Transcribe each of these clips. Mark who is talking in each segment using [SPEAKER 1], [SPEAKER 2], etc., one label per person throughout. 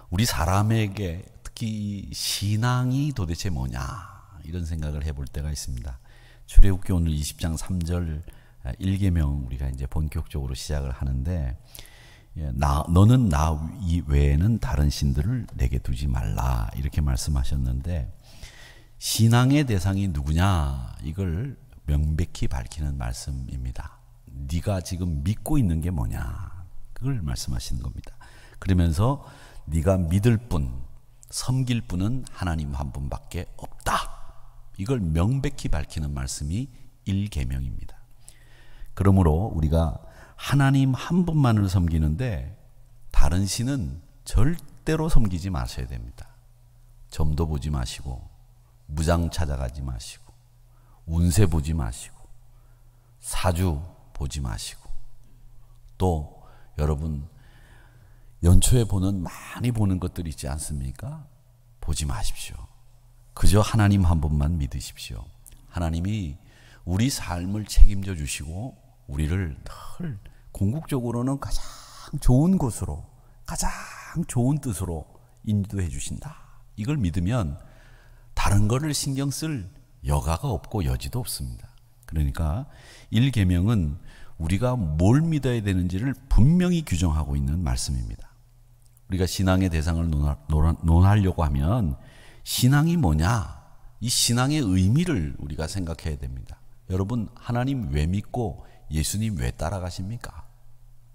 [SPEAKER 1] 우리 사람에게 특히 신앙이 도대체 뭐냐 이런 생각을 해볼 때가 있습니다. 출애굽기 오늘 20장 3절 1계명 우리가 이제 본격적으로 시작을 하는데, 너는 나 외에는 다른 신들을 내게 두지 말라 이렇게 말씀하셨는데, 신앙의 대상이 누구냐 이걸 명백히 밝히는 말씀입니다. 네가 지금 믿고 있는 게 뭐냐 그걸 말씀하시는 겁니다. 그러면서 네가 믿을 분, 섬길 분은 하나님 한 분밖에 없다. 이걸 명백히 밝히는 말씀이 1계명입니다. 그러므로 우리가 하나님 한 분만을 섬기는데 다른 신은 절대로 섬기지 마셔야 됩니다. 점도 보지 마시고, 무장 찾아가지 마시고, 운세 보지 마시고, 사주 보지 마시고, 또 여러분 연초에 많이 보는 것들이 있지 않습니까? 보지 마십시오. 그저 하나님 한 분만 믿으십시오. 하나님이 우리 삶을 책임져 주시고 우리를 늘 궁극적으로는 가장 좋은 곳으로, 가장 좋은 뜻으로 인도해 주신다. 이걸 믿으면 다른 거를 신경 쓸 여가가 없고 여지도 없습니다. 그러니까 1계명은 우리가 뭘 믿어야 되는지를 분명히 규정하고 있는 말씀입니다. 우리가 신앙의 대상을 논하려고 하면 신앙이 뭐냐, 이 신앙의 의미를 우리가 생각해야 됩니다. 여러분, 하나님 왜 믿고 예수님 왜 따라가십니까?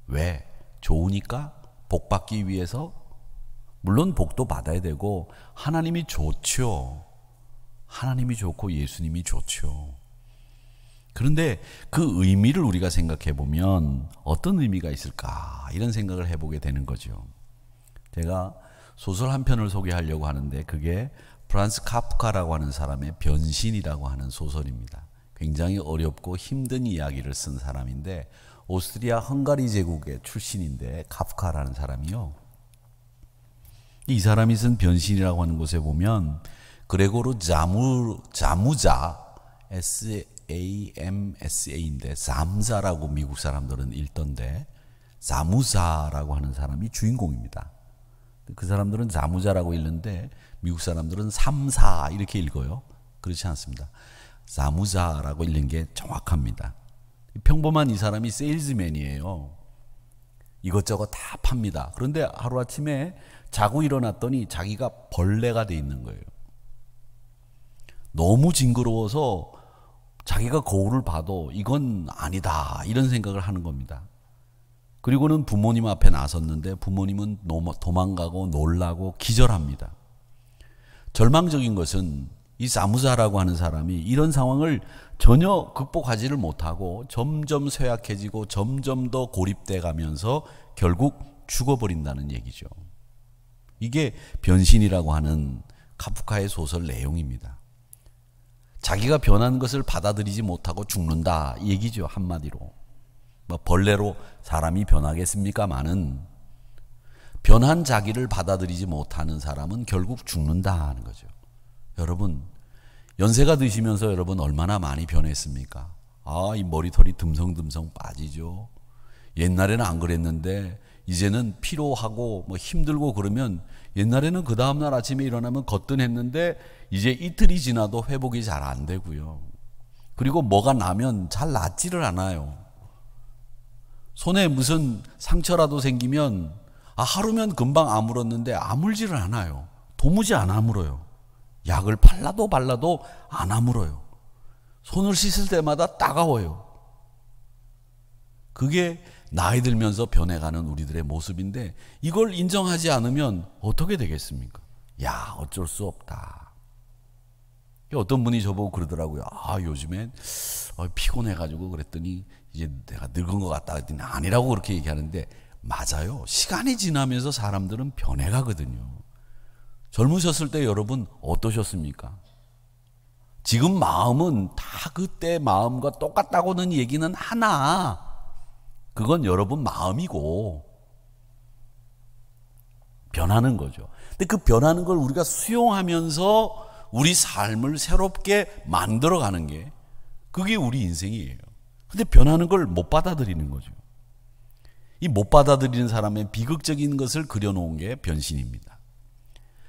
[SPEAKER 1] 왜? 좋으니까? 복 받기 위해서? 물론 복도 받아야 되고 하나님이 좋죠. 하나님이 좋고 예수님이 좋죠. 그런데 그 의미를 우리가 생각해 보면 어떤 의미가 있을까 이런 생각을 해보게 되는 거죠. 제가 소설 한 편을 소개하려고 하는데 그게 프란츠 카프카라고 하는 사람의 변신이라고 하는 소설입니다. 굉장히 어렵고 힘든 이야기를 쓴 사람인데 오스트리아 헝가리 제국의 출신인데 카프카라는 사람이요. 이 사람이 쓴 변신이라고 하는 곳에 보면 그레고르 자무자 SAMSA인데 잠자라고 미국 사람들은 읽던데 자무자라고 하는 사람이 주인공입니다. 그 사람들은 자무자라고 읽는데 미국 사람들은 삼사 이렇게 읽어요. 그렇지 않습니다. 자무자라고 읽는 게 정확합니다. 평범한 이 사람이 세일즈맨이에요. 이것저것 다 팝니다. 그런데 하루아침에 자고 일어났더니 자기가 벌레가 돼 있는 거예요. 너무 징그러워서 자기가 거울을 봐도 이건 아니다 이런 생각을 하는 겁니다. 그리고는 부모님 앞에 나섰는데 부모님은 도망가고 놀라고 기절합니다. 절망적인 것은 이 사무자라고 하는 사람이 이런 상황을 전혀 극복하지를 못하고 점점 쇠약해지고 점점 더 고립돼 가면서 결국 죽어버린다는 얘기죠. 이게 변신이라고 하는 카프카의 소설 내용입니다. 자기가 변한 것을 받아들이지 못하고 죽는다 이 얘기죠. 한마디로 뭐 벌레로 사람이 변하겠습니까마는 변한 자기를 받아들이지 못하는 사람은 결국 죽는다 하는 거죠. 여러분 연세가 드시면서 여러분 얼마나 많이 변했습니까? 이 머리털이 듬성듬성 빠지죠. 옛날에는 안 그랬는데 이제는 피로하고 뭐 힘들고 그러면 옛날에는 그 다음날 아침에 일어나면 거뜬했는데 이제 이틀이 지나도 회복이 잘 안 되고요. 그리고 뭐가 나면 잘 낫지를 않아요. 손에 무슨 상처라도 생기면 하루면 금방 아물었는데 아물지를 않아요. 도무지 안 아물어요. 약을 발라도 안 아물어요. 손을 씻을 때마다 따가워요. 그게 나이 들면서 변해가는 우리들의 모습인데 이걸 인정하지 않으면 어떻게 되겠습니까? 야, 어쩔 수 없다. 어떤 분이 저보고 그러더라고요. 요즘엔 피곤해가지고 그랬더니 이제 내가 늙은 것 같다 그랬더니 아니라고 그렇게 얘기하는데 맞아요. 시간이 지나면서 사람들은 변해가거든요. 젊으셨을 때 여러분 어떠셨습니까? 지금 마음은 다 그때 마음과 똑같다고는 얘기는 하나 그건 여러분 마음이고 변하는 거죠. 근데 그 변하는 걸 우리가 수용하면서 우리 삶을 새롭게 만들어가는 게 그게 우리 인생이에요. 근데 변하는 걸 못 받아들이는 거죠. 이 못 받아들이는 사람의 비극적인 것을 그려놓은 게 변신입니다.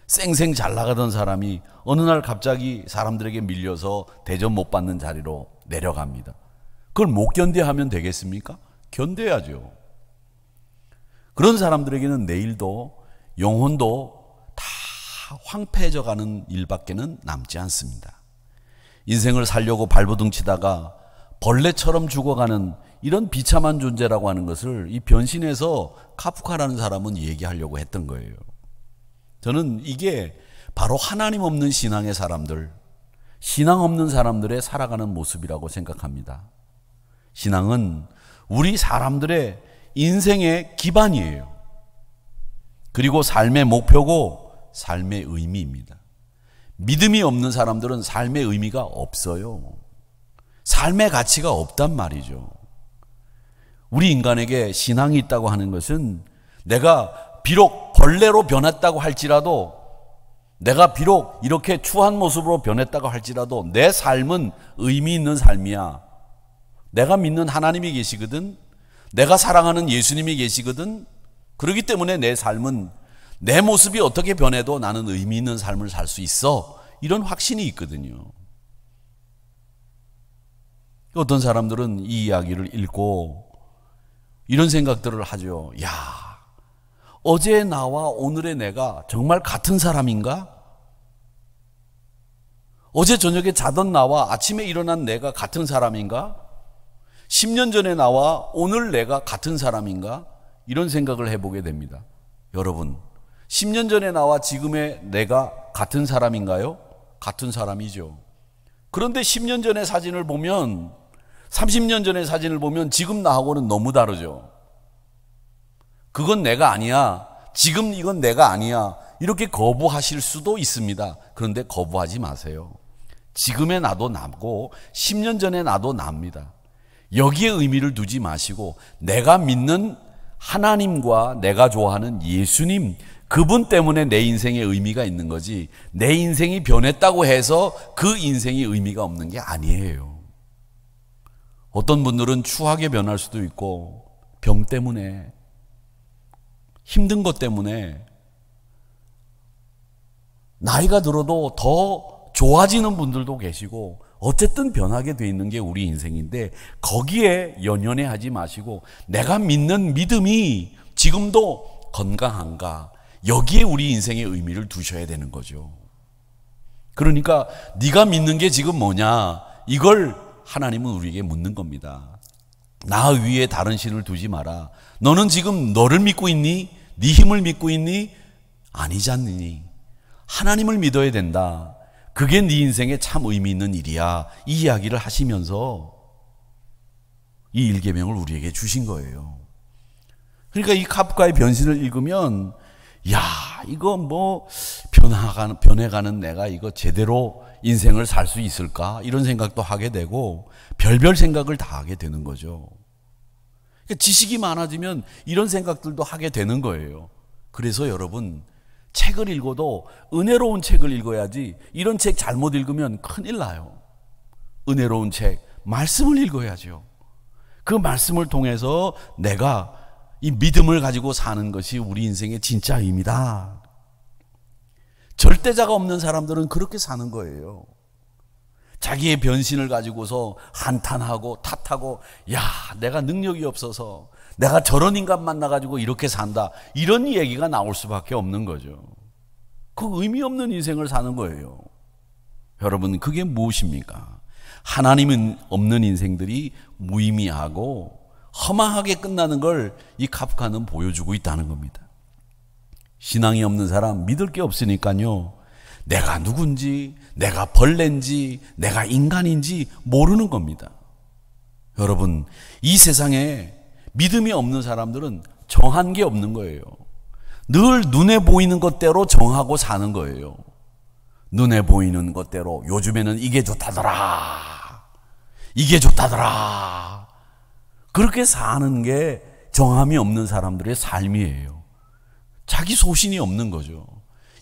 [SPEAKER 1] 쌩쌩 잘 나가던 사람이 어느 날 갑자기 사람들에게 밀려서 대접 못 받는 자리로 내려갑니다. 그걸 못 견뎌하면 되겠습니까? 견뎌야죠. 그런 사람들에게는 내일도 영혼도 다 황폐해져 가는 일밖에는 남지 않습니다. 인생을 살려고 발버둥 치다가 벌레처럼 죽어가는 이런 비참한 존재라고 하는 것을 이 변신에서 카프카라는 사람은 얘기하려고 했던 거예요. 저는 이게 바로 하나님 없는 신앙의 사람들, 신앙 없는 사람들의 살아가는 모습이라고 생각합니다. 신앙은 우리 사람들의 인생의 기반이에요. 그리고 삶의 목표고 삶의 의미입니다. 믿음이 없는 사람들은 삶의 의미가 없어요. 삶의 가치가 없단 말이죠. 우리 인간에게 신앙이 있다고 하는 것은 내가 비록 벌레로 변했다고 할지라도, 내가 비록 이렇게 추한 모습으로 변했다고 할지라도 내 삶은 의미 있는 삶이야. 내가 믿는 하나님이 계시거든. 내가 사랑하는 예수님이 계시거든. 그렇기 때문에 내 삶은 내 모습이 어떻게 변해도 나는 의미 있는 삶을 살 수 있어. 이런 확신이 있거든요. 어떤 사람들은 이 이야기를 읽고 이런 생각들을 하죠. 야, 어제 나와 오늘의 내가 정말 같은 사람인가? 어제 저녁에 자던 나와 아침에 일어난 내가 같은 사람인가? 10년 전에 나와 오늘 내가 같은 사람인가? 이런 생각을 해보게 됩니다. 여러분, 10년 전에 나와 지금의 내가 같은 사람인가요? 같은 사람이죠. 그런데 10년 전의 사진을 보면, 30년 전의 사진을 보면 지금 나하고는 너무 다르죠. 그건 내가 아니야. 지금 이건 내가 아니야. 이렇게 거부하실 수도 있습니다. 그런데 거부하지 마세요. 지금의 나도 나고 10년 전의 나도 납니다. 여기에 의미를 두지 마시고 내가 믿는 하나님과 내가 좋아하는 예수님, 그분 때문에 내 인생에 의미가 있는 거지, 내 인생이 변했다고 해서 그 인생이 의미가 없는 게 아니에요. 어떤 분들은 추하게 변할 수도 있고, 병 때문에, 힘든 것 때문에, 나이가 들어도 더 좋아지는 분들도 계시고, 어쨌든 변하게 돼 있는 게 우리 인생인데, 거기에 연연해 하지 마시고 내가 믿는 믿음이 지금도 건강한가, 여기에 우리 인생의 의미를 두셔야 되는 거죠. 그러니까 네가 믿는 게 지금 뭐냐, 이걸 하나님은 우리에게 묻는 겁니다. 나 위에 다른 신을 두지 마라. 너는 지금 너를 믿고 있니? 네 힘을 믿고 있니? 아니지 않니? 하나님을 믿어야 된다. 그게 네 인생에 참 의미 있는 일이야. 이 이야기를 하시면서 이 일계명을 우리에게 주신 거예요. 그러니까 이 카프카의 변신을 읽으면, 야, 이거 뭐 변해가는 내가 이거 제대로 인생을 살 수 있을까? 이런 생각도 하게 되고 별별 생각을 다 하게 되는 거죠. 그러니까 지식이 많아지면 이런 생각들도 하게 되는 거예요. 그래서 여러분, 책을 읽어도 은혜로운 책을 읽어야지, 이런 책 잘못 읽으면 큰일 나요. 은혜로운 책, 말씀을 읽어야죠. 그 말씀을 통해서 내가 이 믿음을 가지고 사는 것이 우리 인생의 진짜 의미다. 절대자가 없는 사람들은 그렇게 사는 거예요. 자기의 변신을 가지고서 한탄하고 탓하고, 야, 내가 능력이 없어서 내가 저런 인간 만나가지고 이렇게 산다, 이런 얘기가 나올 수밖에 없는 거죠. 그 의미 없는 인생을 사는 거예요. 여러분, 그게 무엇입니까? 하나님은 없는 인생들이 무의미하고 허망하게 끝나는 걸 이 카프카는 보여주고 있다는 겁니다. 신앙이 없는 사람 믿을 게 없으니까요, 내가 누군지, 내가 벌레인지, 내가 인간인지 모르는 겁니다. 여러분, 이 세상에 믿음이 없는 사람들은 정한 게 없는 거예요. 늘 눈에 보이는 것대로 정하고 사는 거예요. 눈에 보이는 것대로, 요즘에는 이게 좋다더라, 이게 좋다더라, 그렇게 사는 게 정함이 없는 사람들의 삶이에요. 자기 소신이 없는 거죠.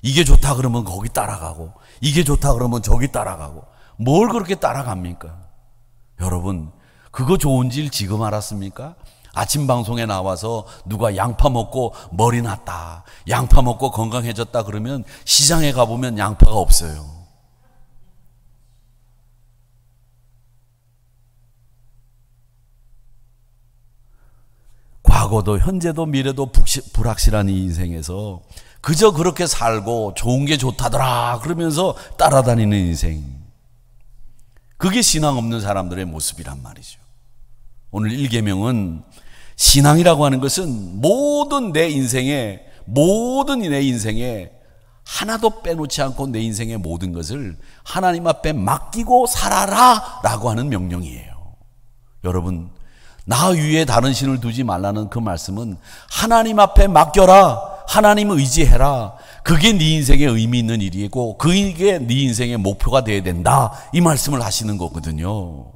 [SPEAKER 1] 이게 좋다 그러면 거기 따라가고, 이게 좋다 그러면 저기 따라가고, 뭘 그렇게 따라갑니까? 여러분, 그거 좋은 줄 지금 알았습니까? 아침 방송에 나와서 누가 양파 먹고 머리 났다, 양파 먹고 건강해졌다 그러면 시장에 가보면 양파가 없어요. 과거도 현재도 미래도 불확실한 이 인생에서 그저 그렇게 살고 좋은 게 좋다더라 그러면서 따라다니는 인생, 그게 신앙 없는 사람들의 모습이란 말이죠. 오늘 1계명은 신앙이라고 하는 것은 모든 내 인생에 하나도 빼놓지 않고 내 인생의 모든 것을 하나님 앞에 맡기고 살아라 라고 하는 명령이에요. 여러분, 나 위에 다른 신을 두지 말라는 그 말씀은 하나님 앞에 맡겨라, 하나님 의지해라, 그게 네 인생에 의미 있는 일이고 그게 네 인생의 목표가 되어야 된다, 이 말씀을 하시는 거거든요.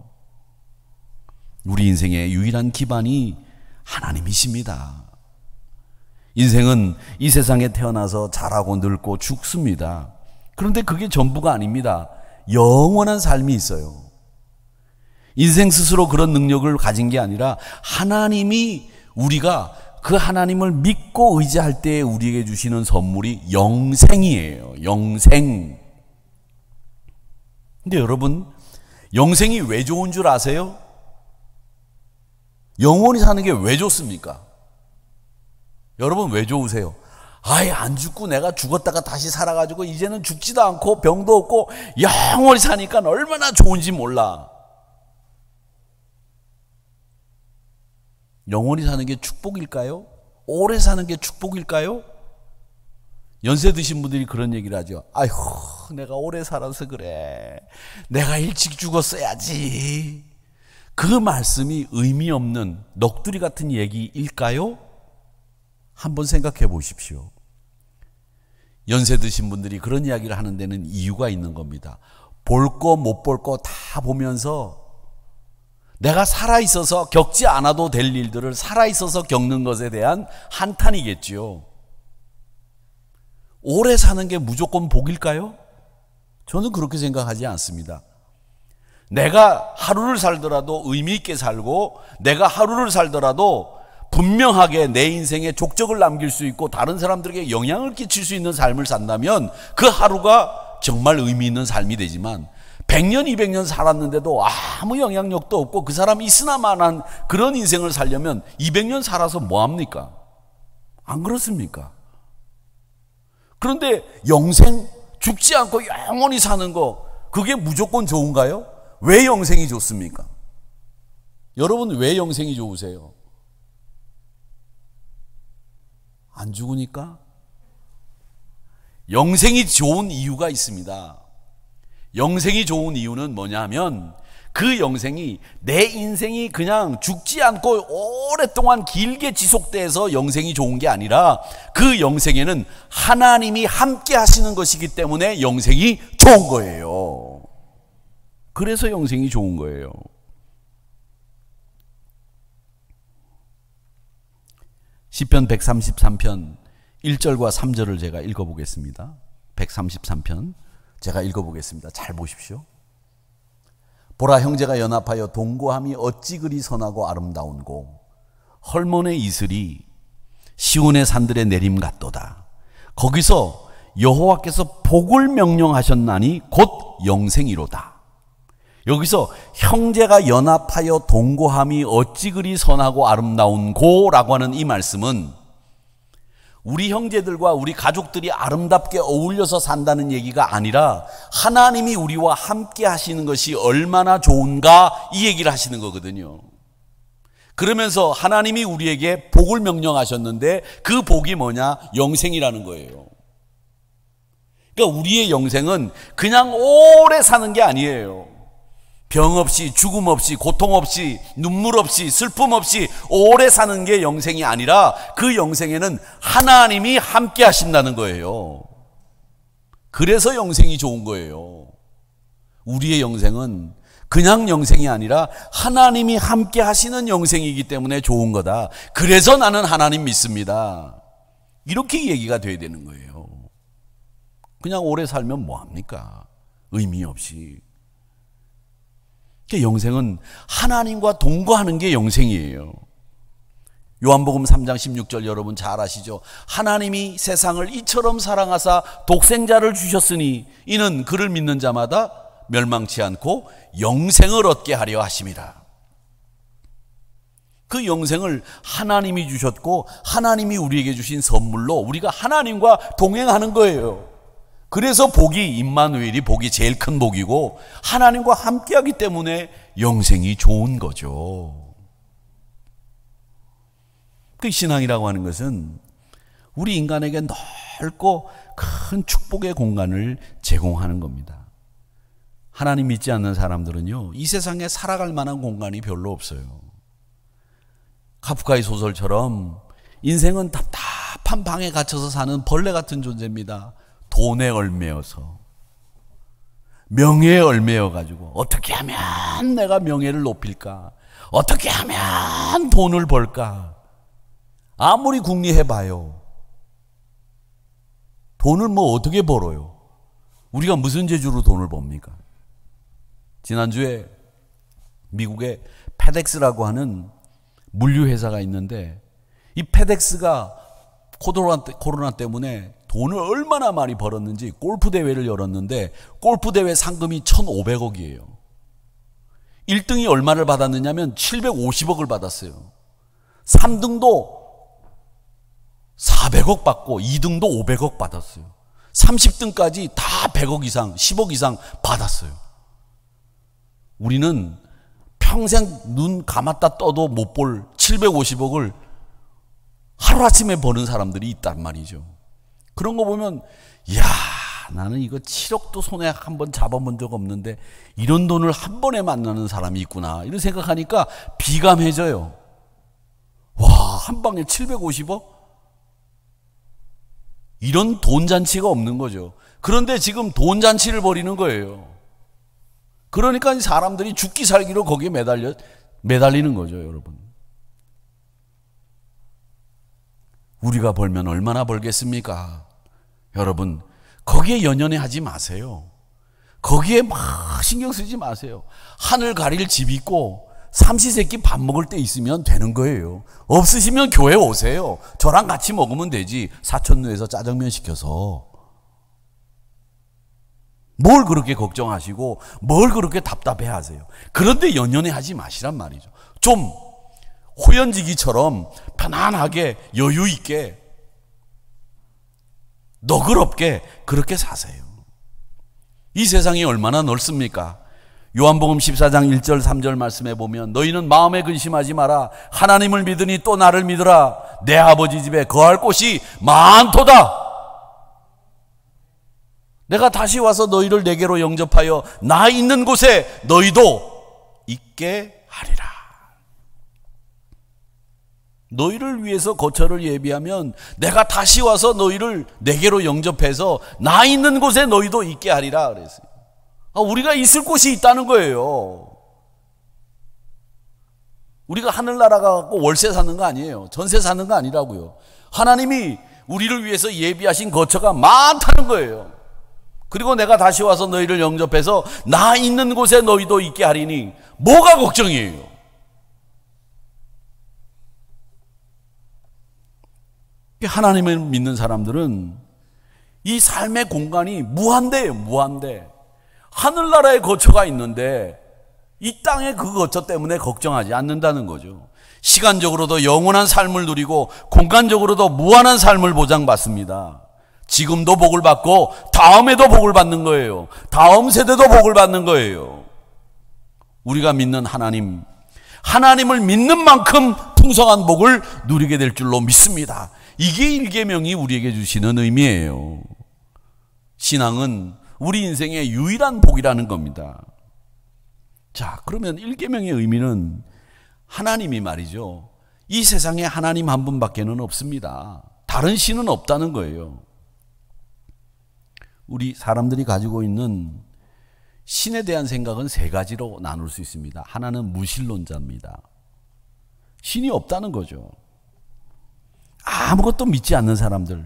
[SPEAKER 1] 우리 인생의 유일한 기반이 하나님이십니다. 인생은 이 세상에 태어나서 자라고 늙고 죽습니다. 그런데 그게 전부가 아닙니다. 영원한 삶이 있어요. 인생 스스로 그런 능력을 가진 게 아니라 하나님이, 우리가 그 하나님을 믿고 의지할 때 우리에게 주시는 선물이 영생이에요. 영생. 근데 여러분, 영생이 왜 좋은 줄 아세요? 영원히 사는 게 왜 좋습니까? 여러분, 왜 좋으세요? 아예 안 죽고 내가 죽었다가 다시 살아가지고 이제는 죽지도 않고 병도 없고 영원히 사니까 얼마나 좋은지 몰라. 영원히 사는 게 축복일까요? 오래 사는 게 축복일까요? 연세 드신 분들이 그런 얘기를 하죠. 아이고, 내가 오래 살아서 그래, 내가 일찍 죽었어야지. 그 말씀이 의미 없는 넋두리 같은 얘기일까요? 한번 생각해 보십시오. 연세 드신 분들이 그런 이야기를 하는 데는 이유가 있는 겁니다. 볼 거 못 볼 거 다 보면서 내가 살아있어서 겪지 않아도 될 일들을 살아있어서 겪는 것에 대한 한탄이겠지요. 오래 사는 게 무조건 복일까요? 저는 그렇게 생각하지 않습니다. 내가 하루를 살더라도 의미 있게 살고, 내가 하루를 살더라도 분명하게 내 인생에 족적을 남길 수 있고 다른 사람들에게 영향을 끼칠 수 있는 삶을 산다면 그 하루가 정말 의미 있는 삶이 되지만, 100년, 200년 살았는데도 아무 영향력도 없고 그 사람이 있으나마나한 그런 인생을 살려면 200년 살아서 뭐합니까? 안 그렇습니까? 그런데 영생, 죽지 않고 영원히 사는 거, 그게 무조건 좋은가요? 왜 영생이 좋습니까? 여러분, 왜 영생이 좋으세요? 안 죽으니까? 영생이 좋은 이유가 있습니다. 영생이 좋은 이유는 뭐냐면, 그 영생이 내 인생이 그냥 죽지 않고 오랫동안 길게 지속돼서 영생이 좋은 게 아니라, 그 영생에는 하나님이 함께 하시는 것이기 때문에 영생이 좋은 거예요. 그래서 영생이 좋은 거예요. 시편 133편 1절과 3절을 제가 읽어보겠습니다. 133편 제가 읽어보겠습니다. 잘 보십시오. 보라, 형제가 연합하여 동거함이 어찌 그리 선하고 아름다운고, 헐몬의 이슬이 시온의 산들의 내림 같도다. 거기서 여호와께서 복을 명령하셨나니 곧 영생이로다. 여기서 형제가 연합하여 동거함이 어찌 그리 선하고 아름다운고 라고 하는 이 말씀은 우리 형제들과 우리 가족들이 아름답게 어울려서 산다는 얘기가 아니라 하나님이 우리와 함께 하시는 것이 얼마나 좋은가, 이 얘기를 하시는 거거든요. 그러면서 하나님이 우리에게 복을 명령하셨는데 그 복이 뭐냐? 영생이라는 거예요. 그러니까 우리의 영생은 그냥 오래 사는 게 아니에요. 병 없이, 죽음 없이, 고통 없이, 눈물 없이, 슬픔 없이 오래 사는 게 영생이 아니라, 그 영생에는 하나님이 함께 하신다는 거예요. 그래서 영생이 좋은 거예요. 우리의 영생은 그냥 영생이 아니라 하나님이 함께 하시는 영생이기 때문에 좋은 거다. 그래서 나는 하나님 믿습니다. 이렇게 얘기가 돼야 되는 거예요. 그냥 오래 살면 뭐합니까? 의미 없이. 영생은 하나님과 동거하는 게 영생이에요. 요한복음 3장 16절 여러분 잘 아시죠? 하나님이 세상을 이처럼 사랑하사 독생자를 주셨으니 이는 그를 믿는 자마다 멸망치 않고 영생을 얻게 하려 하심이라. 그 영생을 하나님이 주셨고 하나님이 우리에게 주신 선물로 우리가 하나님과 동행하는 거예요. 그래서 복이 임마누엘이 복이 제일 큰 복이고 하나님과 함께하기 때문에 영생이 좋은 거죠. 그 신앙이라고 하는 것은 우리 인간에게 넓고 큰 축복의 공간을 제공하는 겁니다. 하나님 믿지 않는 사람들은요, 이 세상에 살아갈 만한 공간이 별로 없어요. 카프카의 소설처럼 인생은 답답한 방에 갇혀서 사는 벌레 같은 존재입니다. 돈에 얽매여서, 명예에 얽매여가지고 어떻게 하면 내가 명예를 높일까? 어떻게 하면 돈을 벌까? 아무리 궁리해봐요. 돈을 뭐 어떻게 벌어요? 우리가 무슨 재주로 돈을 법니까? 지난주에 미국의 페덱스라고 하는 물류회사가 있는데 이 페덱스가 코로나 때문에 돈을 얼마나 많이 벌었는지 골프대회를 열었는데 골프대회 상금이 1,500억이에요. 1등이 얼마를 받았느냐면 750억을 받았어요. 3등도 400억 받고 2등도 500억 받았어요. 30등까지 다 100억 이상, 10억 이상 받았어요. 우리는 평생 눈 감았다 떠도 못 볼 750억을 하루아침에 버는 사람들이 있단 말이죠. 그런 거 보면 이야, 나는 이거 7억도 손에 한번 잡아본 적 없는데 이런 돈을 한 번에 만나는 사람이 있구나 이런 생각하니까 비감해져요. 와, 한 방에 750억? 이런 돈잔치가 없는 거죠. 그런데 지금 돈잔치를 벌이는 거예요. 그러니까 사람들이 죽기 살기로 거기에 매달리는 거죠, 여러분. 우리가 벌면 얼마나 벌겠습니까? 여러분, 거기에 연연해 하지 마세요. 거기에 막 신경 쓰지 마세요. 하늘 가릴 집 있고 삼시세끼 밥 먹을 때 있으면 되는 거예요. 없으시면 교회 오세요. 저랑 같이 먹으면 되지. 사천루에서 짜장면 시켜서. 뭘 그렇게 걱정하시고 뭘 그렇게 답답해 하세요. 그런데 연연해 하지 마시란 말이죠. 좀 호연지기처럼 편안하게 여유 있게 너그럽게 그렇게 사세요. 이 세상이 얼마나 넓습니까? 요한복음 14장 1절 3절 말씀에 보면 너희는 마음에 근심하지 마라. 하나님을 믿으니 또 나를 믿으라. 내 아버지 집에 거할 곳이 많도다. 내가 다시 와서 너희를 내게로 영접하여 나 있는 곳에 너희도 있게 하리라. 너희를 위해서 거처를 예비하면 내가 다시 와서 너희를 내게로 영접해서 나 있는 곳에 너희도 있게 하리라 그랬어요. 우리가 있을 곳이 있다는 거예요. 우리가 하늘나라 가고 월세 사는 거 아니에요. 전세 사는 거 아니라고요. 하나님이 우리를 위해서 예비하신 거처가 많다는 거예요. 그리고 내가 다시 와서 너희를 영접해서 나 있는 곳에 너희도 있게 하리니 뭐가 걱정이에요? 하나님을 믿는 사람들은 이 삶의 공간이 무한대예요. 무한대. 하늘나라에 거처가 있는데 이 땅의 그 거처 때문에 걱정하지 않는다는 거죠. 시간적으로도 영원한 삶을 누리고 공간적으로도 무한한 삶을 보장받습니다. 지금도 복을 받고 다음에도 복을 받는 거예요. 다음 세대도 복을 받는 거예요. 우리가 믿는 하나님을 믿는 만큼 풍성한 복을 누리게 될 줄로 믿습니다. 이게 일계명이 우리에게 주시는 의미예요. 신앙은 우리 인생의 유일한 복이라는 겁니다. 자, 그러면 일계명의 의미는 하나님이 말이죠. 이 세상에 하나님 한 분밖에는 없습니다. 다른 신은 없다는 거예요. 우리 사람들이 가지고 있는 신에 대한 생각은 세 가지로 나눌 수 있습니다. 하나는 무신론자입니다. 신이 없다는 거죠. 아무것도 믿지 않는 사람들,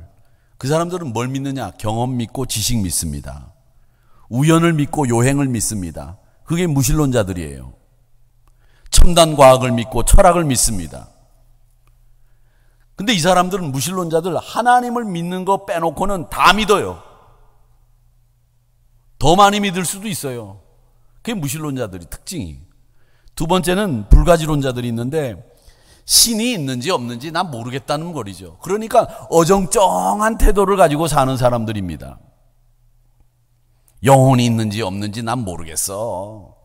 [SPEAKER 1] 그 사람들은 뭘 믿느냐? 경험 믿고 지식 믿습니다. 우연을 믿고 요행을 믿습니다. 그게 무신론자들이에요. 첨단 과학을 믿고 철학을 믿습니다. 근데 이 사람들은 무신론자들 하나님을 믿는 거 빼놓고는 다 믿어요. 더 많이 믿을 수도 있어요. 그게 무신론자들이 특징이. 두 번째는 불가지론자들이 있는데 신이 있는지 없는지 난 모르겠다는 거리죠. 그러니까 어정쩡한 태도를 가지고 사는 사람들입니다. 영혼이 있는지 없는지 난 모르겠어.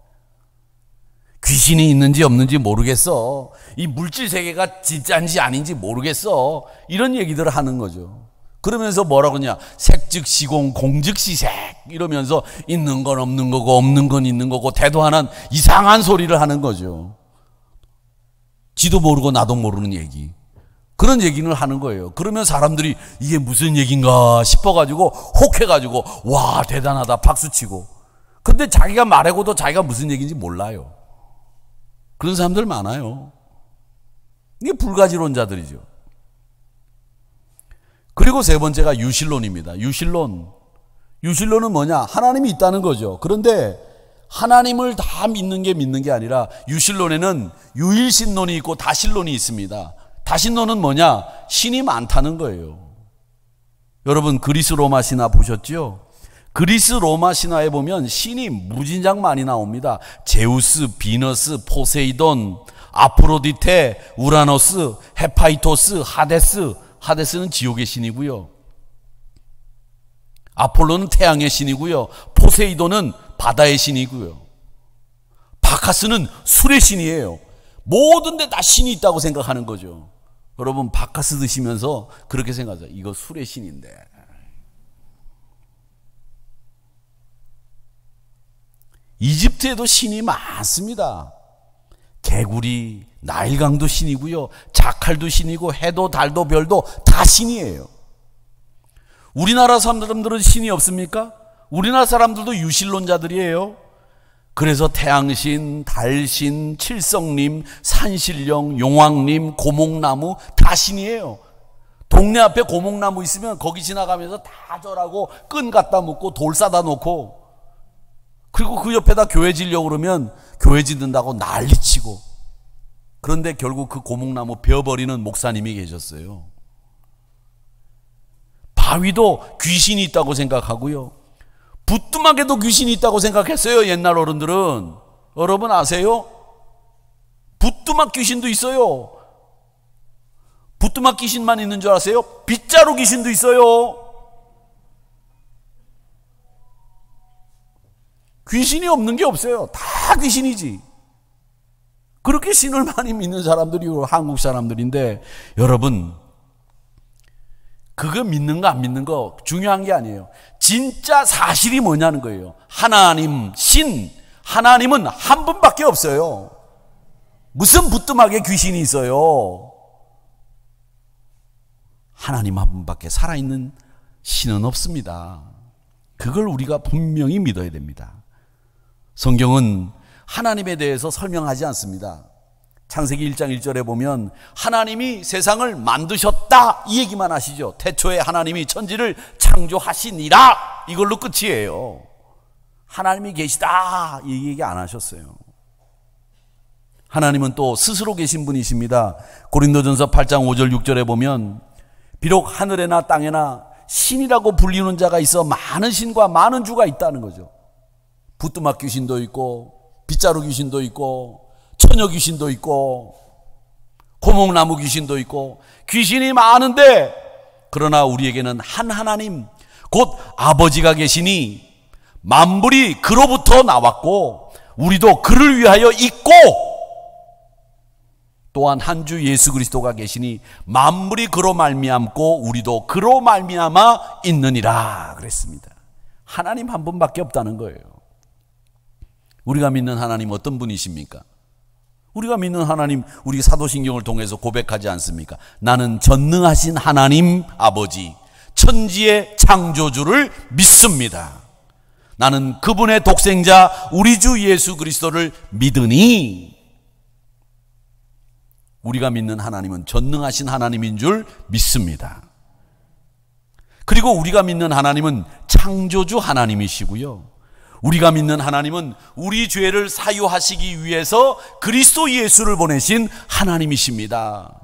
[SPEAKER 1] 귀신이 있는지 없는지 모르겠어. 이 물질 세계가 진짜인지 아닌지 모르겠어. 이런 얘기들을 하는 거죠. 그러면서 뭐라고 하냐, 색즉 시공 공즉 시색 이러면서 있는 건 없는 거고 없는 건 있는 거고 대도 하나는 이상한 소리를 하는 거죠. 지도 모르고 나도 모르는 얘기, 그런 얘기를 하는 거예요. 그러면 사람들이 이게 무슨 얘기인가 싶어가지고 혹해가지고 와 대단하다 박수치고, 근데 자기가 말하고도 자기가 무슨 얘기인지 몰라요. 그런 사람들 많아요. 이게 불가지론자들이죠. 그리고 세 번째가 유실론입니다. 유실론은 뭐냐? 하나님이 있다는 거죠. 그런데 하나님을 다 믿는 게 아니라 유실론에는 유일신론이 있고 다신론이 있습니다. 다신론은 뭐냐? 신이 많다는 거예요. 여러분 그리스 로마 신화 보셨죠? 그리스 로마 신화에 보면 신이 무진장 많이 나옵니다. 제우스, 비너스, 포세이돈, 아프로디테, 우라노스, 헤파이토스, 하데스. 하데스는 지옥의 신이고요. 아폴로는 태양의 신이고요. 포세이돈은 바다의 신이고요. 바카스는 술의 신이에요. 모든 데 다 신이 있다고 생각하는 거죠. 여러분 바카스 드시면서 그렇게 생각하세요. 이거 술의 신인데. 이집트에도 신이 많습니다. 개구리, 나일강도 신이고요. 자칼도 신이고 해도 달도 별도 다 신이에요. 우리나라 사람들은 신이 없습니까? 우리나라 사람들도 유실론자들이에요. 그래서 태양신, 달신, 칠성님, 산신령, 용왕님, 고목나무 다 신이에요. 동네 앞에 고목나무 있으면 거기 지나가면서 다 절하고 끈 갖다 묶고 돌 싸다 놓고, 그리고 그 옆에다 교회 지려고 그러면 교회 짓는다고 난리치고, 그런데 결국 그 고목나무 베어버리는 목사님이 계셨어요. 바위도 귀신이 있다고 생각하고요. 부뚜막에도 귀신이 있다고 생각했어요. 옛날 어른들은. 여러분 아세요? 부뚜막 귀신도 있어요. 부뚜막 귀신만 있는 줄 아세요? 빗자루 귀신도 있어요. 귀신이 없는 게 없어요. 다 귀신이지. 그렇게 신을 많이 믿는 사람들이 한국 사람들인데, 여러분 그거 믿는 거 안 믿는 거 중요한 게 아니에요. 진짜 사실이 뭐냐는 거예요. 하나님, 신, 하나님은 한 분밖에 없어요. 무슨 부뚜막에 귀신이 있어요. 하나님 한 분밖에 살아있는 신은 없습니다. 그걸 우리가 분명히 믿어야 됩니다. 성경은 하나님에 대해서 설명하지 않습니다. 창세기 1장 1절에 보면 하나님이 세상을 만드셨다 이 얘기만 하시죠. 태초에 하나님이 천지를 창조하시니라, 이걸로 끝이에요. 하나님이 계시다 이 얘기 안 하셨어요. 하나님은 또 스스로 계신 분이십니다. 고린도전서 8장 5절 6절에 보면 비록 하늘에나 땅에나 신이라고 불리는 자가 있어 많은 신과 많은 주가 있다는 거죠. 부뚜막 귀신도 있고 빗자루 귀신도 있고 처녀 귀신도 있고 고목나무 귀신도 있고 귀신이 많은데, 그러나 우리에게는 한 하나님 곧 아버지가 계시니 만물이 그로부터 나왔고 우리도 그를 위하여 있고, 또한 한 주 예수 그리스도가 계시니 만물이 그로 말미암고 우리도 그로 말미암아 있느니라 그랬습니다. 하나님 한 분밖에 없다는 거예요. 우리가 믿는 하나님 어떤 분이십니까? 우리가 믿는 하나님, 우리 사도신경을 통해서 고백하지 않습니까? 나는 전능하신 하나님 아버지, 천지의 창조주를 믿습니다. 나는 그분의 독생자 우리 주 예수 그리스도를 믿으니, 우리가 믿는 하나님은 전능하신 하나님인 줄 믿습니다. 그리고 우리가 믿는 하나님은 창조주 하나님이시고요. 우리가 믿는 하나님은 우리 죄를 사유하시기 위해서 그리스도 예수를 보내신 하나님이십니다.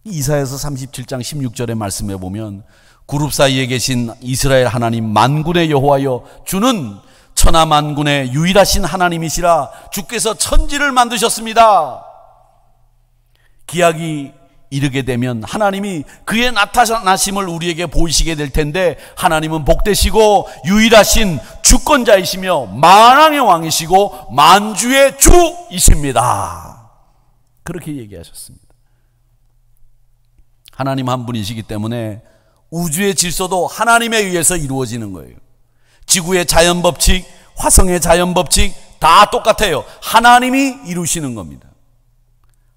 [SPEAKER 1] 이사야서 37장 16절의 말씀에 보면 구룹 사이에 계신 이스라엘 하나님 만군의 여호와여 주는 천하 만군의 유일하신 하나님이시라. 주께서 천지를 만드셨습니다. 기약이 이르게 되면 하나님이 그의 나타나심을 우리에게 보이시게 될 텐데, 하나님은 복되시고 유일하신 주권자이시며 만왕의 왕이시고 만주의 주이십니다. 그렇게 얘기하셨습니다. 하나님 한 분이시기 때문에 우주의 질서도 하나님에 의해서 이루어지는 거예요. 지구의 자연법칙, 화성의 자연법칙 다 똑같아요. 하나님이 이루시는 겁니다.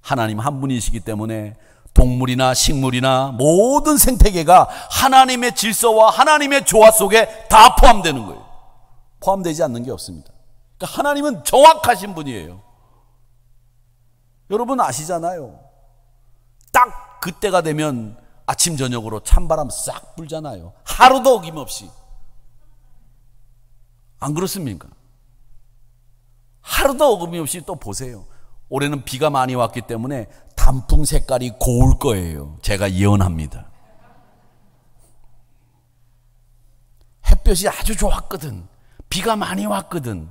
[SPEAKER 1] 하나님 한 분이시기 때문에 동물이나 식물이나 모든 생태계가 하나님의 질서와 하나님의 조화 속에 다 포함되는 거예요. 포함되지 않는 게 없습니다. 그러니까 하나님은 정확하신 분이에요. 여러분 아시잖아요. 딱 그때가 되면 아침 저녁으로 찬바람 싹 불잖아요. 하루도 어김없이. 안 그렇습니까? 하루도 어김없이. 또 보세요. 올해는 비가 많이 왔기 때문에 단풍 색깔이 고울 거예요. 제가 예언합니다. 햇볕이 아주 좋았거든. 비가 많이 왔거든.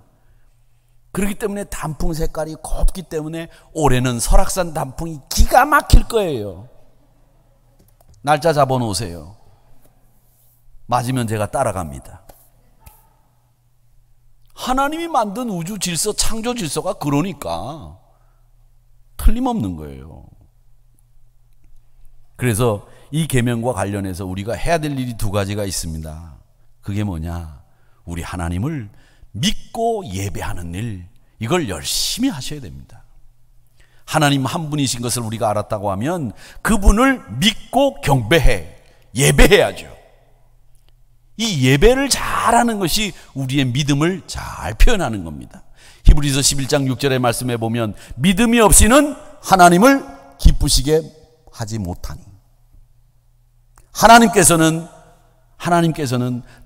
[SPEAKER 1] 그렇기 때문에 단풍 색깔이 곱기 때문에 올해는 설악산 단풍이 기가 막힐 거예요. 날짜 잡아놓으세요. 맞으면 제가 따라갑니다. 하나님이 만든 우주 질서, 창조 질서가 그러니까 틀림없는 거예요. 그래서 이 계명과 관련해서 우리가 해야 될 일이 두 가지가 있습니다. 그게 뭐냐? 우리 하나님을 믿고 예배하는 일, 이걸 열심히 하셔야 됩니다. 하나님 한 분이신 것을 우리가 알았다고 하면 그분을 믿고 경배해, 예배해야죠. 이 예배를 잘하는 것이 우리의 믿음을 잘 표현하는 겁니다. 히브리서 11장 6절의 말씀에 보면 믿음이 없이는 하나님을 기쁘시게 하지 못하니. 하나님께서는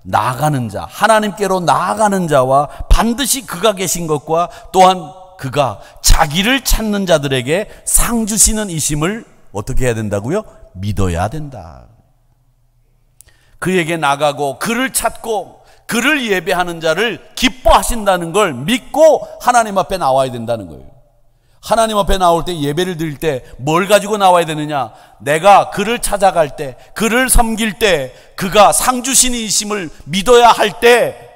[SPEAKER 1] 나아가는 자, 하나님께로 나아가는 자와 반드시 그가 계신 것과 또한 그가 자기를 찾는 자들에게 상 주시는 이심을 어떻게 해야 된다고요? 믿어야 된다. 그에게 나가고 그를 찾고 그를 예배하는 자를 기뻐하신다는 걸 믿고 하나님 앞에 나와야 된다는 거예요. 하나님 앞에 나올 때, 예배를 드릴 때 뭘 가지고 나와야 되느냐? 내가 그를 찾아갈 때, 그를 섬길 때, 그가 상 주신 이심을 믿어야 할 때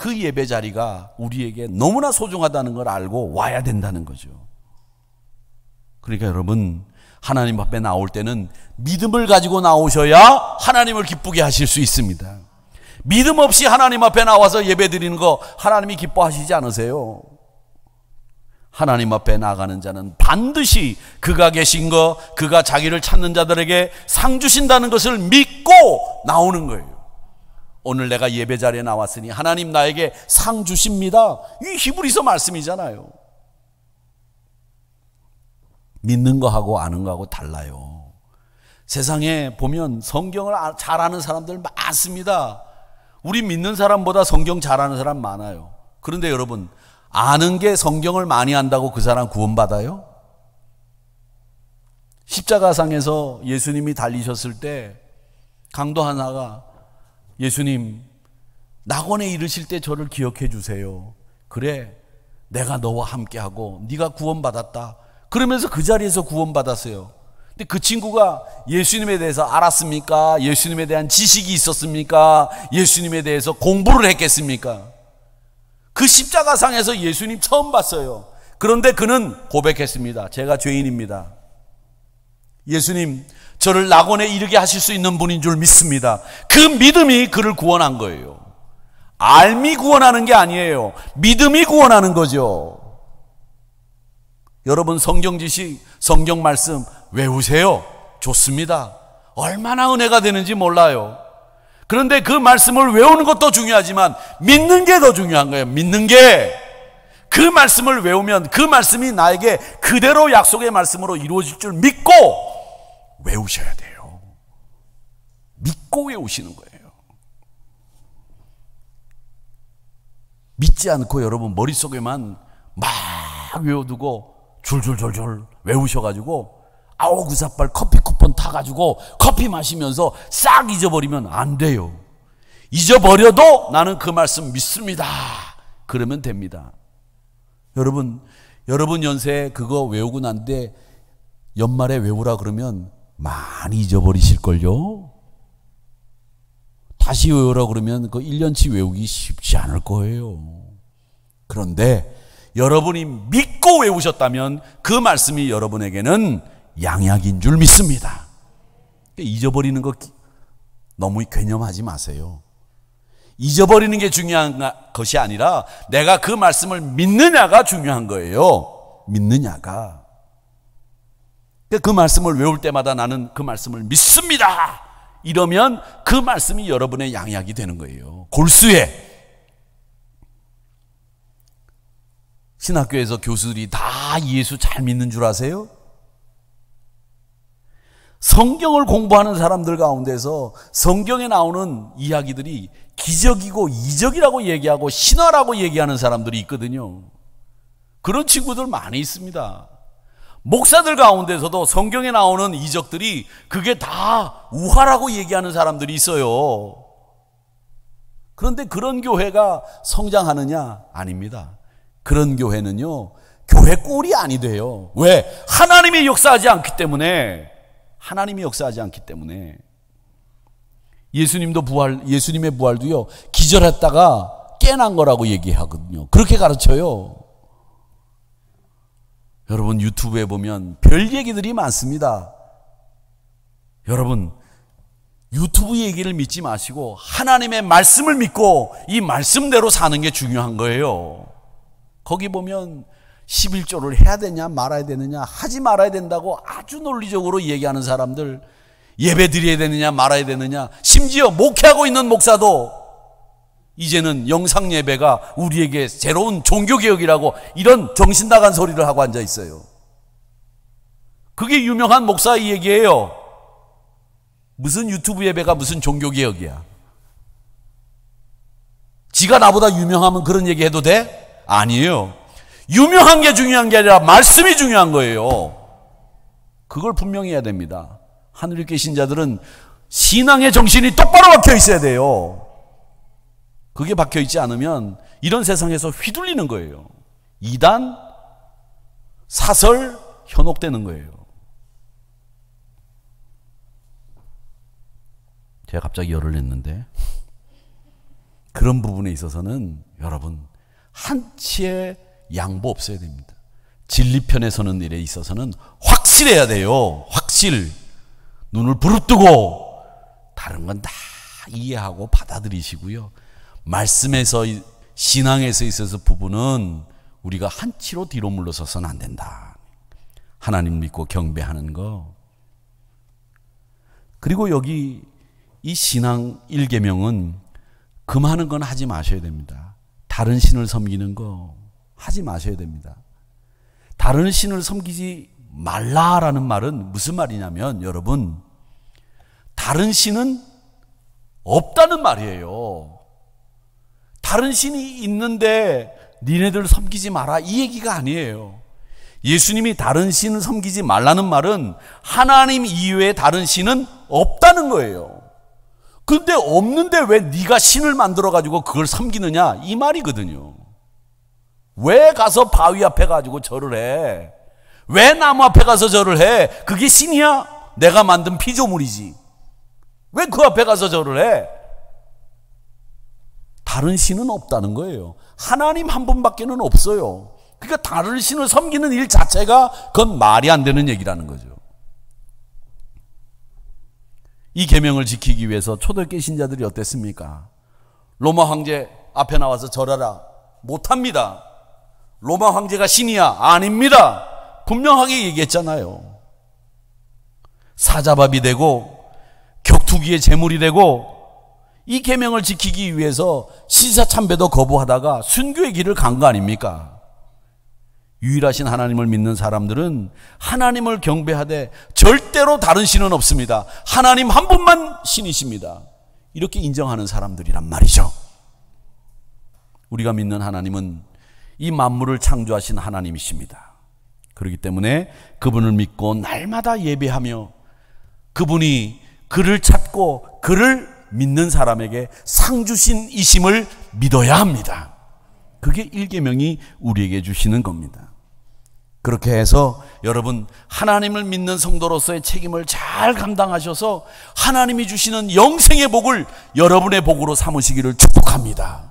[SPEAKER 1] 그 예배 자리가 우리에게 너무나 소중하다는 걸 알고 와야 된다는 거죠. 그러니까 여러분, 하나님 앞에 나올 때는 믿음을 가지고 나오셔야 하나님을 기쁘게 하실 수 있습니다. 믿음 없이 하나님 앞에 나와서 예배 드리는 거 하나님이 기뻐하시지 않으세요. 하나님 앞에 나가는 자는 반드시 그가 계신 것, 그가 자기를 찾는 자들에게 상 주신다는 것을 믿고 나오는 거예요. 오늘 내가 예배 자리에 나왔으니 하나님 나에게 상 주십니다. 이 히브리서 말씀이잖아요. 믿는 거하고 아는 거하고 달라요. 세상에 보면 성경을 잘 아는 사람들 많습니다. 우리 믿는 사람보다 성경 잘 아는 사람 많아요. 그런데 여러분, 아는 게 성경을 많이 안다고 그 사람 구원받아요? 십자가상에서 예수님이 달리셨을 때 강도 하나가 예수님, 낙원에 이르실 때 저를 기억해 주세요. 그래, 내가 너와 함께하고 네가 구원받았다. 그러면서 그 자리에서 구원받았어요. 근데 그 친구가 예수님에 대해서 알았습니까? 예수님에 대한 지식이 있었습니까? 예수님에 대해서 공부를 했겠습니까? 그 십자가상에서 예수님 처음 봤어요. 그런데 그는 고백했습니다. 제가 죄인입니다. 예수님, 저를 낙원에 이르게 하실 수 있는 분인 줄 믿습니다. 그 믿음이 그를 구원한 거예요. 알미 구원하는 게 아니에요. 믿음이 구원하는 거죠. 여러분, 성경 지식, 성경 말씀 외우세요. 좋습니다. 얼마나 은혜가 되는지 몰라요. 그런데 그 말씀을 외우는 것도 중요하지만 믿는 게 더 중요한 거예요. 믿는 게. 그 말씀을 외우면 그 말씀이 나에게 그대로 약속의 말씀으로 이루어질 줄 믿고 외우셔야 돼요. 믿고 외우시는 거예요. 믿지 않고 여러분 머릿속에만 막 외워두고 줄줄줄줄 외우셔가지고 아오구사빨 커피 쿠폰 타가지고 커피 마시면서 싹 잊어버리면 안 돼요. 잊어버려도 나는 그 말씀 믿습니다. 그러면 됩니다. 여러분 연세에 그거 외우고 난데 연말에 외우라 그러면 많이 잊어버리실걸요? 다시 외우라 그러면 그 1년치 외우기 쉽지 않을 거예요. 그런데 여러분이 믿고 외우셨다면 그 말씀이 여러분에게는 양약인 줄 믿습니다. 잊어버리는 거 너무 괴념하지 마세요. 잊어버리는 게 중요한 것이 아니라 내가 그 말씀을 믿느냐가 중요한 거예요. 믿느냐가. 그 말씀을 외울 때마다 나는 그 말씀을 믿습니다. 이러면 그 말씀이 여러분의 양약이 되는 거예요. 골수에 신학교에서 교수들이 다 예수 잘 믿는 줄 아세요? 성경을 공부하는 사람들 가운데서 성경에 나오는 이야기들이 기적이고 이적이라고 얘기하고 신화라고 얘기하는 사람들이 있거든요. 그런 친구들 많이 있습니다. 목사들 가운데서도 성경에 나오는 이적들이 그게 다 우화라고 얘기하는 사람들이 있어요. 그런데 그런 교회가 성장하느냐? 아닙니다. 그런 교회는요, 교회 꼴이 아니 돼요. 왜? 하나님이 역사하지 않기 때문에. 하나님이 역사하지 않기 때문에. 예수님의 부활도요, 기절했다가 깨난 거라고 얘기하거든요. 그렇게 가르쳐요. 여러분 유튜브에 보면 별 얘기들이 많습니다. 여러분 유튜브 얘기를 믿지 마시고 하나님의 말씀을 믿고 이 말씀대로 사는 게 중요한 거예요. 거기 보면 11조를 해야 되냐 말아야 되느냐, 하지 말아야 된다고 아주 논리적으로 얘기하는 사람들, 예배 드려야 되느냐 말아야 되느냐, 심지어 목회하고 있는 목사도 이제는 영상 예배가 우리에게 새로운 종교개혁이라고 이런 정신 나간 소리를 하고 앉아 있어요. 그게 유명한 목사의 얘기예요. 무슨 유튜브 예배가 무슨 종교개혁이야. 지가 나보다 유명하면 그런 얘기 해도 돼? 아니에요. 유명한 게 중요한 게 아니라 말씀이 중요한 거예요. 그걸 분명히 해야 됩니다. 하늘에 계신 자들은 신앙의 정신이 똑바로 박혀 있어야 돼요. 그게 박혀 있지 않으면 이런 세상에서 휘둘리는 거예요. 이단, 사설, 현혹되는 거예요. 제가 갑자기 열을 냈는데 그런 부분에 있어서는 여러분 한치의 양보 없어야 됩니다. 진리편에 서는 일에 있어서는 확실해야 돼요. 확실. 눈을 부릅뜨고 다른 건 다 이해하고 받아들이시고요. 말씀에서, 신앙에서 있어서 부분은 우리가 한치로 뒤로 물러서서는 안 된다. 하나님 믿고 경배하는 거. 그리고 여기 이 신앙 1계명은 금하는 건 하지 마셔야 됩니다. 다른 신을 섬기는 거 하지 마셔야 됩니다. 다른 신을 섬기지 말라라는 말은 무슨 말이냐면 여러분, 다른 신은 없다는 말이에요. 다른 신이 있는데 니네들 섬기지 마라 이 얘기가 아니에요. 예수님이 다른 신을 섬기지 말라는 말은 하나님 이외에 다른 신은 없다는 거예요. 근데 없는데 왜 네가 신을 만들어 가지고 그걸 섬기느냐 이 말이거든요. 왜 가서 바위 앞에 가지고 절을 해? 왜 나무 앞에 가서 절을 해? 그게 신이야? 내가 만든 피조물이지. 왜 그 앞에 가서 절을 해? 다른 신은 없다는 거예요. 하나님 한 분밖에는 없어요. 그러니까 다른 신을 섬기는 일 자체가 그건 말이 안 되는 얘기라는 거죠. 이 계명을 지키기 위해서 초대교회 신자들이 어땠습니까? 로마 황제 앞에 나와서 절하라. 못합니다. 로마 황제가 신이야? 아닙니다. 분명하게 얘기했잖아요. 사자밥이 되고 격투기의 제물이 되고 이 계명을 지키기 위해서 신사참배도 거부하다가 순교의 길을 간 거 아닙니까? 유일하신 하나님을 믿는 사람들은 하나님을 경배하되 절대로 다른 신은 없습니다. 하나님 한 분만 신이십니다. 이렇게 인정하는 사람들이란 말이죠. 우리가 믿는 하나님은 이 만물을 창조하신 하나님이십니다. 그렇기 때문에 그분을 믿고 날마다 예배하며 그분이 그를 찾고 그를 믿는 사람에게 상 주신 이심을 믿어야 합니다. 그게 1계명이 우리에게 주시는 겁니다. 그렇게 해서 여러분 하나님을 믿는 성도로서의 책임을 잘 감당하셔서 하나님이 주시는 영생의 복을 여러분의 복으로 삼으시기를 축복합니다.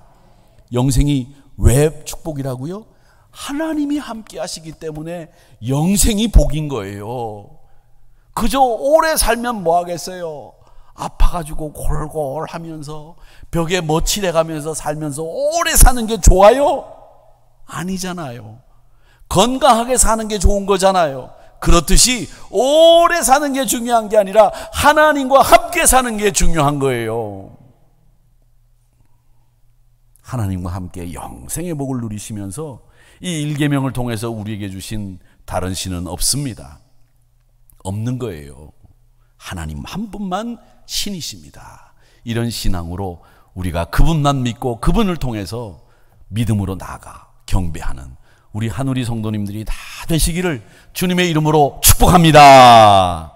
[SPEAKER 1] 영생이 왜 축복이라고요? 하나님이 함께 하시기 때문에 영생이 복인 거예요. 그저 오래 살면 뭐 하겠어요? 아파가지고 골골하면서 벽에 머칠해가면서 살면서 오래 사는 게 좋아요? 아니잖아요. 건강하게 사는 게 좋은 거잖아요. 그렇듯이 오래 사는 게 중요한 게 아니라 하나님과 함께 사는 게 중요한 거예요. 하나님과 함께 영생의 복을 누리시면서 이 1계명을 통해서 우리에게 주신 다른 신은 없습니다. 없는 거예요. 하나님 한 분만 신이십니다. 이런 신앙으로 우리가 그분만 믿고 그분을 통해서 믿음으로 나아가 경배하는 우리 한우리 성도님들이 다 되시기를 주님의 이름으로 축복합니다.